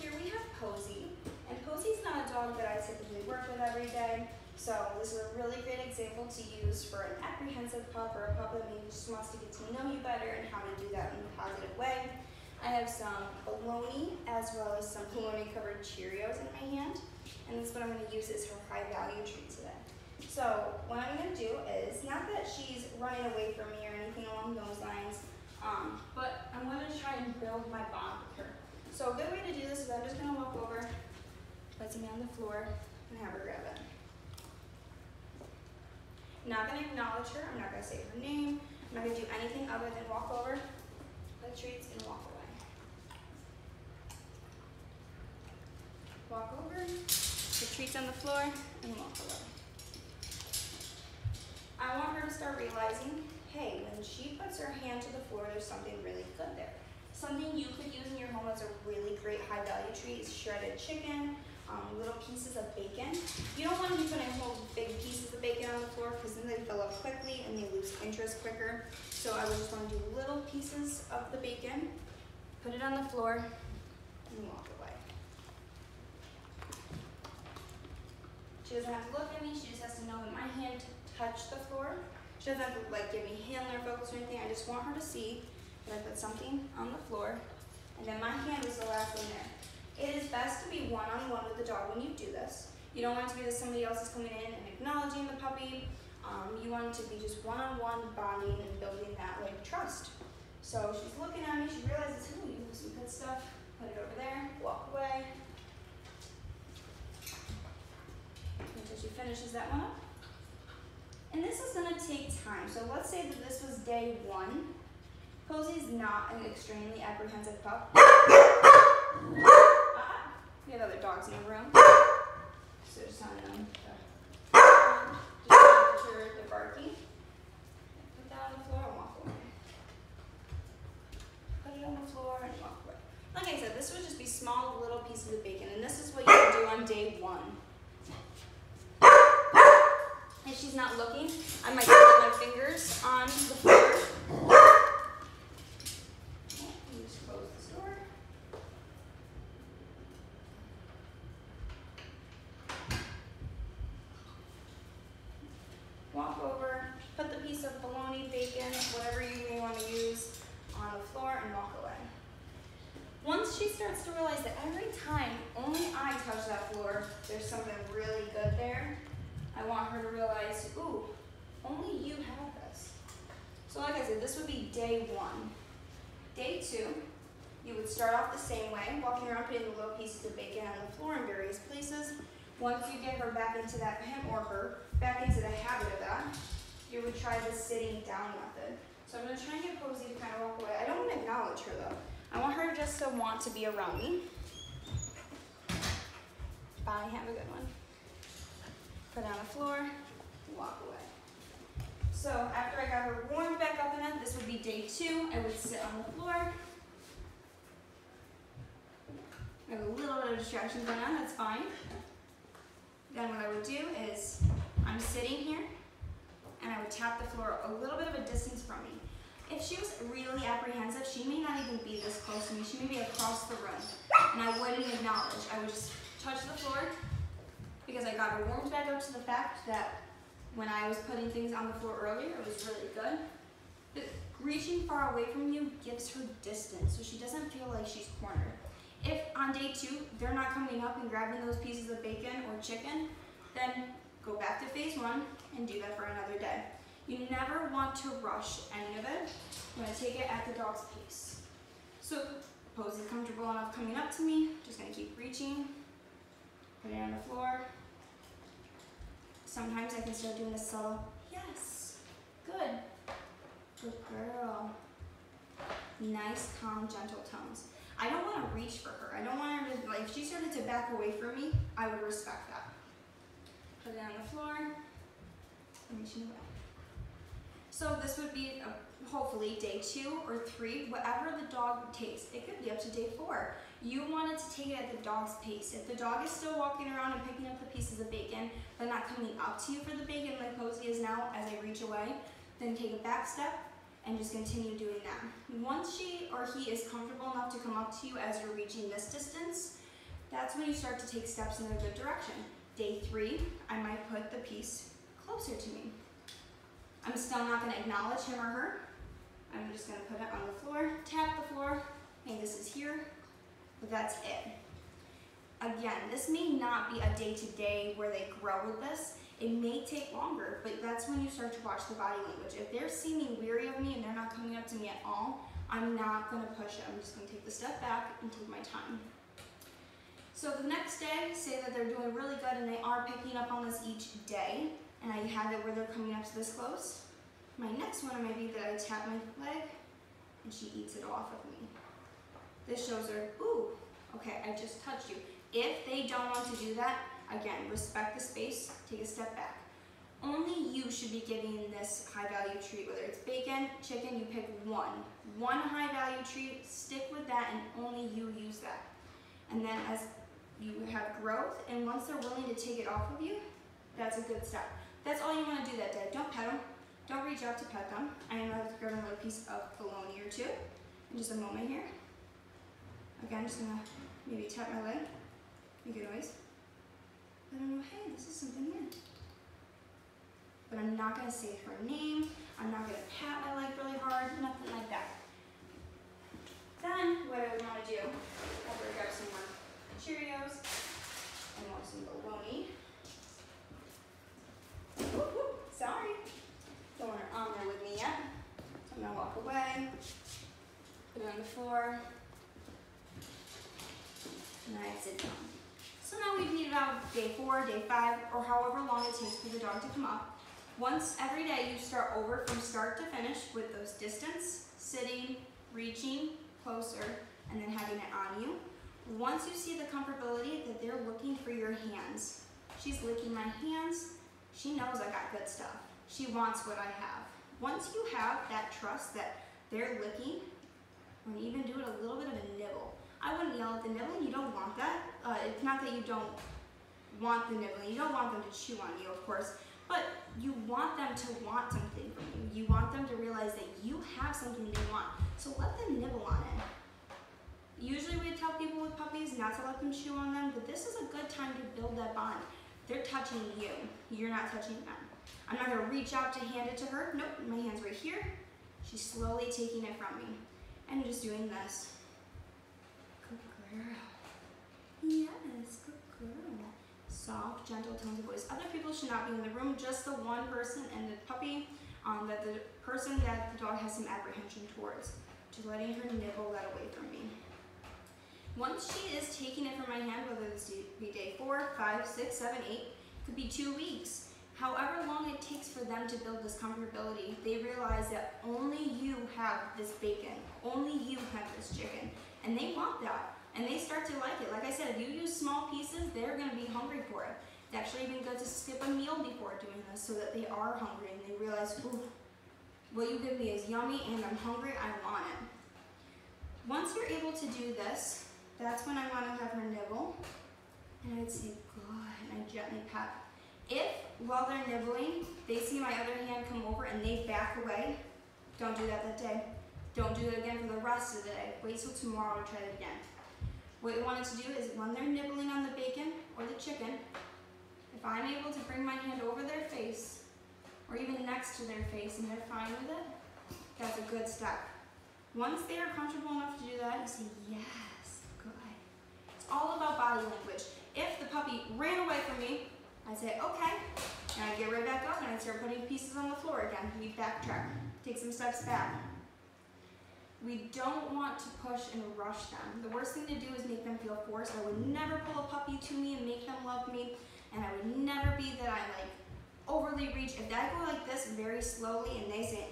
here we have Posey, and Posey's not a dog that I typically work with every day, so this is a really great example to use for an apprehensive pup or a pup that maybe just wants to get to know you better and how to do that in a positive way. I have some bologna as well as some bologna covered Cheerios in my hand, and this is what I'm going to use as her high value treat today. So what I'm going to do is, not that she's running away from me or anything along those lines, but I'm going to try and build my bond with her. So a good way to do this is I'm just going to walk over, put something on the floor, and have her grab it. I'm not going to acknowledge her, I'm not going to say her name, I'm not going to do anything other than walk over, put treats, and walk away. Walk over, put treats on the floor, and walk away. I want her to start realizing, hey, when she puts her hand to the floor, there's something really good there. Something you could use in your home that's a really great high value treat is shredded chicken, little pieces of bacon. You don't want to be putting whole big pieces of bacon on the floor because then they fill up quickly and they lose interest quicker. So I would just want to do little pieces of the bacon, put it on the floor, and walk away. She doesn't have to look at me, she just has to know that my hand touched the floor. She doesn't have to give me handler focus or anything. I just want her to see that I put something on the floor and then my hand was the last thing there. It is best to be one-on-one with the dog when you do this. You don't want it to be that somebody else is coming in and acknowledging the puppy. You want it to be just one-on-one bonding and building that trust. So she's looking at me, she realizes, ooh, you have some good stuff, put it over there, walk away. Until she finishes that one up. And this is going to take time. So let's say that this was day 1. Posey's not an extremely apprehensive pup. We have other dogs in the room. So just telling them to just deter the barking. Put that on the floor and walk away. Put it on the floor and walk away. Like I said, this would just be small little pieces of bacon, and this is what you would do on day 1. If she's not looking, I might put my fingers on the floor. Just close this door. Walk over, put the piece of bologna, bacon, whatever you may want to use, on the floor and walk away. Once she starts to realize that every time only I touch that floor, there's something really good there, I want her to realize, ooh, only you have this. So like I said, this would be day 1. Day 2, you would start off the same way, walking around putting the little pieces of bacon on the floor in various places. Once you get her back into that, him or her, back into the habit of that, you would try the sitting down method. So I'm going to try and get Posey to kind of walk away. I don't want to acknowledge her though. I want her just to want to be around me. Bye, have a good one. Put it on the floor, walk away. So after I got her warmed back up in it, this would be day 2. I would sit on the floor. I have a little bit of distraction going on, that's fine. Then what I would do is, I'm sitting here, and I would tap the floor a little bit of a distance from me. If she was really apprehensive, she may not even be this close to me. She may be across the room, and I wouldn't acknowledge. I would just touch the floor, because I got her warmed back up to the fact that when I was putting things on the floor earlier, it was really good. But reaching far away from you gives her distance, so she doesn't feel like she's cornered. If on day 2, they're not coming up and grabbing those pieces of bacon or chicken, then go back to phase 1 and do that for another day. You never want to rush any of it. You want to take it at the dog's pace. So Posey's comfortable enough coming up to me, just going to keep reaching, put it on the floor. Sometimes I can start doing a subtle, yes, good, good girl. Nice, calm, gentle tones. I don't want to reach for her. I don't want her to, if she started to back away from me, I would respect that. Put it on the floor, and reaching away. So this would be hopefully day 2 or 3, whatever the dog takes. It could be up to day 4. You want it to take it at the dog's pace. If the dog is still walking around and picking up the pieces of bacon, but not coming up to you for the bacon like Posey is now as I reach away, then take a back step and just continue doing that. Once she or he is comfortable enough to come up to you as you're reaching this distance, that's when you start to take steps in a good direction. Day 3, I might put the piece closer to me. I'm still not going to acknowledge him or her. I'm just going to put it on the floor, tap the floor, hey, this is here, but that's it. Again, this may not be a day-to-day where they grow with this. It may take longer, but that's when you start to watch the body language. If they're seeming weary of me and they're not coming up to me at all, I'm not going to push it. I'm just going to take the step back and take my time. So the next day, say that they're doing really good and they are picking up on this each day, and I have it where they're coming up to this close. My next one might be that I tap my leg and she eats it off of me. This shows her, ooh, okay, I just touched you. If they don't want to do that, again, respect the space, take a step back. Only you should be giving this high value treat, whether it's bacon, chicken, you pick one. One high value treat, stick with that, and only you use that. And then as you have growth, and once they're willing to take it off of you, that's a good step. That's all you want to do that day. Don't pet them. Don't reach out to pet them. I am going to grab another piece of bologna or two in just a moment here. Again, just going to maybe tap my leg, make a noise. Let them know, hey, this is something here. But I'm not going to say her name. I'm not going to pat my leg really hard, nothing like that. Then, what I would want to do, I'm going to grab some more Cheerios and more some bologna. Whoop, whoop, sorry. Don't want her on there with me yet. So I'm going to walk away, put it on the floor, and then I sit down. So now we've made it out day 4, day 5, or however long it takes for the dog to come up. Once every day you start over from start to finish with those distance, sitting, reaching, closer, and then having it on you. Once you see the comfortability that they're looking for your hands, she's licking my hands, she knows I got good stuff. She wants what I have. Once you have that trust that they're licking, or even do it a little bit of a nibble. I wouldn't yell at the nibbling, you don't want that. It's not that you don't want the nibbling, you don't want them to chew on you, of course, but you want them to want something from you. You want them to realize that you have something they want, so let them nibble on it. Usually we tell people with puppies not to let them chew on them, but this is a good time to build that bond. They're touching you, you're not touching them. I'm not gonna reach out to hand it to her. Nope, my hand's right here. She's slowly taking it from me. And just doing this. Good girl. Yes, good girl. Soft, gentle tones of voice. Other people should not be in the room, just the one person and the puppy, that the person that the dog has some apprehension towards. Just letting her nibble that away from me. Once she is taking it from my hand, whether this be day 4, 5, 6, 7, 8, could be 2 weeks. However long it takes for them to build this comfortability, they realize that only you have this bacon, only you have this chicken, and they want that, and they start to like it. Like I said, if you use small pieces, they're going to be hungry for it. It's actually even good to skip a meal before doing this so that they are hungry and they realize, ooh, what you give me is yummy and I'm hungry, I want it. Once you're able to do this, that's when I want to have her nibble, and I'd say, good, and I gently pat. If, while they're nibbling, they see my other hand come over and they back away, don't do that day. Don't do it again for the rest of the day. Wait till tomorrow to try it again. What you want it to do is when they're nibbling on the bacon or the chicken, if I'm able to bring my hand over their face or even next to their face and they're fine with it, that's a good step. Once they are comfortable enough to do that, you say, yes, good. It's all about body language. If the puppy ran away from me, I say, okay, and I get right back up and I start putting pieces on the floor again. We backtrack, take some steps back. We don't want to push and rush them. The worst thing to do is make them feel forced. I would never pull a puppy to me and make them love me, and I would never be that I overly reach. If I go like this very slowly and they say,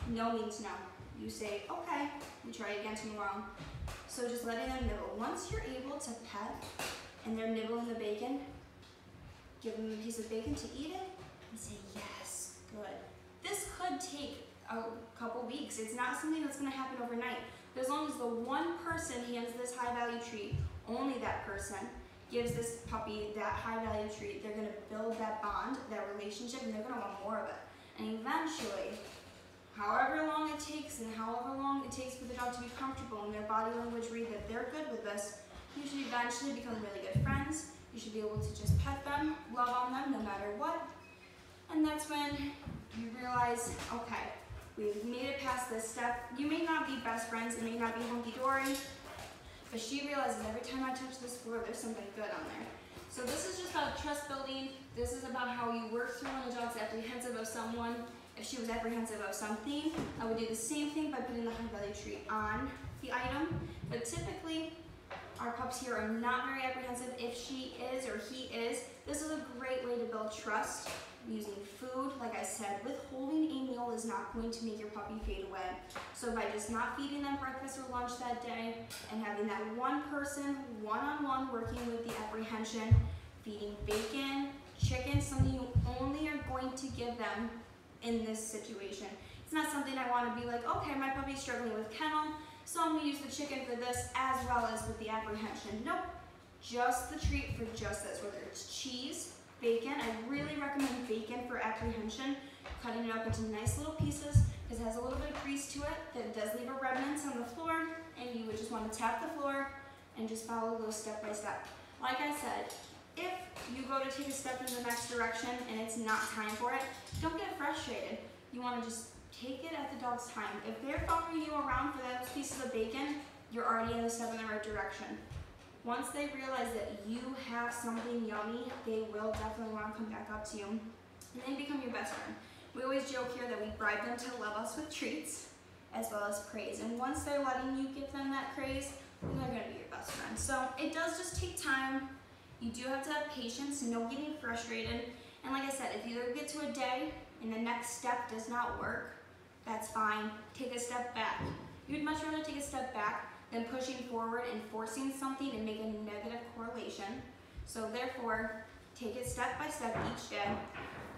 no means no. You say, okay, we try again tomorrow. So just letting them nibble. Once you're able to pet and they're nibbling the bacon, give them a piece of bacon to eat it, and say, yes, good. This could take a couple weeks. It's not something that's gonna happen overnight. But as long as the one person hands this high value treat, only that person gives this puppy that high value treat, they're gonna build that bond, that relationship, and they're gonna want more of it. And eventually, however long it takes and however long it takes for the dog to be comfortable and their body language read that they're good with this, usually eventually become really good friends. You should be able to just pet them, love on them no matter what. And that's when you realize, okay, we've made it past this step. You may not be best friends, it may not be hunky-dory, but she realizes every time I touch this floor, there's something good on there. So this is just about trust building. This is about how you work through when a dog's apprehensive of someone. If she was apprehensive of something, I would do the same thing by putting the high value treat on the item. But typically, our pups here are not very apprehensive. If she is or he is, this is a great way to build trust. Using food, like I said, withholding a meal is not going to make your puppy fade away. So by just not feeding them breakfast or lunch that day and having that one person, one-on-one working with the apprehension, feeding bacon, chicken, something you only are going to give them in this situation. It's not something I want to be like, okay, my puppy's struggling with kennel, so I'm going to use the chicken for this as well as with the apprehension. Nope, just the treat for just this, whether it's cheese, bacon. I really recommend bacon for apprehension, cutting it up into nice little pieces because it has a little bit of grease to it that does leave a remnants on the floor, and you would just want to tap the floor and just follow those step by step. Like I said, if you go to take a step in the next direction and it's not time for it, don't get frustrated. You want to just take it at the dog's time. If they're following you around for those pieces of bacon, you're already in a step in the right direction. Once they realize that you have something yummy, they will definitely want to come back up to you, and they become your best friend. We always joke here that we bribe them to love us with treats as well as praise. And once they're letting you give them that praise, they're going to be your best friend. So it does just take time. You do have to have patience, no getting frustrated. And like I said, if you get to a day and the next step does not work, that's fine. Take a step back. You'd much rather take a step back than pushing forward and forcing something and make a negative correlation. So therefore, take it step by step each day.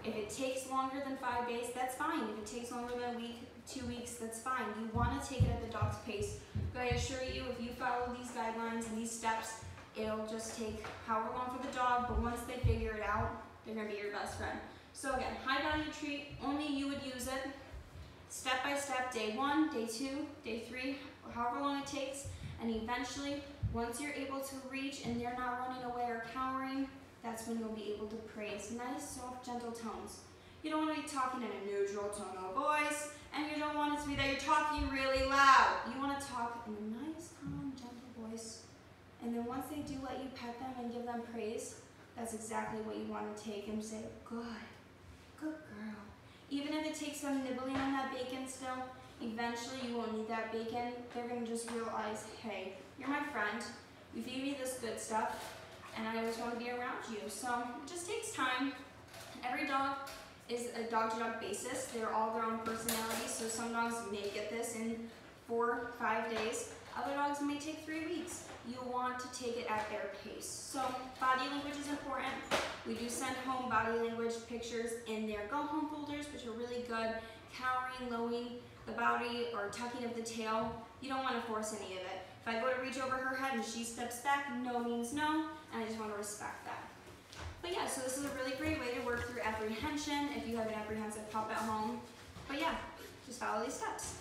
If it takes longer than 5 days, that's fine. If it takes longer than a week, 2 weeks, that's fine. You want to take it at the dog's pace. But I assure you, if you follow these guidelines and these steps, it'll just take however long for the dog, but once they figure it out, they're going to be your best friend. So again, high value treat, only you would use it. Step by step, day 1, day 2, day 3, however long it takes, and eventually, once you're able to reach and they're not running away or cowering, that's when you'll be able to praise. Nice, soft, gentle tones. You don't want to be talking in a neutral tone of voice, and you don't want it to be that you're talking really loud. You want to talk in a nice, calm, gentle voice. And then once they do let you pet them and give them praise, that's exactly what you want to take and say, good, good girl. Even if it takes them nibbling on that bacon still, eventually you won't need that bacon. They're going to just realize, hey, you're my friend. You feed me this good stuff, and I always want to be around you. So it just takes time. Every dog is a dog-to-dog basis. They're all their own personalities, so some dogs may get this in 4 or 5 days. Other dogs may take 3 weeks. You want to take it at their pace. So body language is important. We do send home body language pictures in their go home folders, which are really good. Cowering, lowering the body, or tucking of the tail. You don't want to force any of it. If I go to reach over her head and she steps back, no means no, and I just want to respect that. But yeah, so this is a really great way to work through apprehension if you have an apprehensive pup at home. But yeah, just follow these steps.